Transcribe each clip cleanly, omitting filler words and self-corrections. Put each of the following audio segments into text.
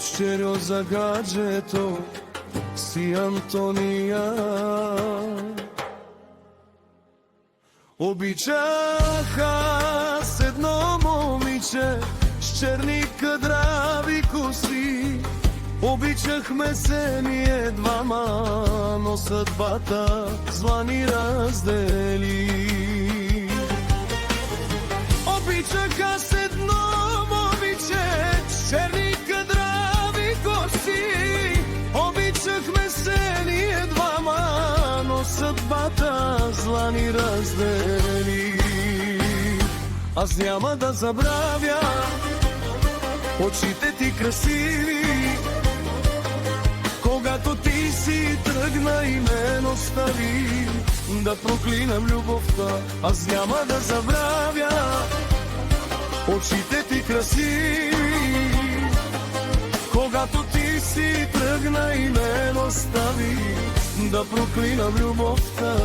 Дочерjo за гаджето си Антония. Обичах аз едно момиче с черни кадрави коси. Обичахме се ние двама, но съдбата зла ни раздели. Обичах аз едно момиче с черни кадрави коси. Обичахме се ние двама, но съдбата зла ни раздели. Аз няма да забравя очите ти красиви, когато ти си тръгна и мен остави. Да проклинам любовта, аз няма да забравя очите ти красиви, когато ти си тръгна и мен остави. Да проклинам любовта.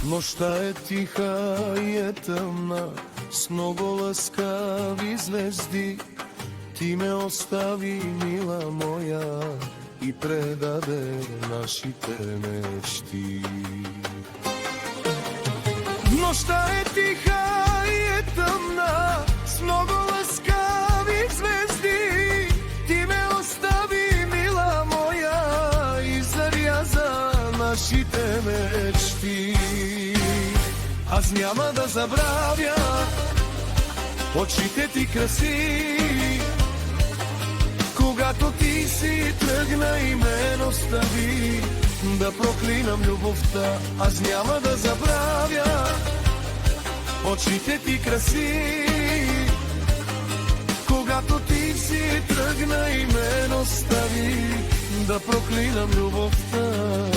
Нощта е тиха и е тъмна, с много лъскави звезди. Ти ме остави, мила моя, и предаде нашите мечти. Нощта е тиха и е тъмна, с много лъскави звезди. Ти ме остави, мила моя, и заряза нашите мечти. Аз няма да забравя очите ти красиви, когато ти си тръгна и мен остави. Да проклинам любовта, аз няма да забравя очите ти красиви, когато ти си тръгна и мен остави. Да проклинам любовта.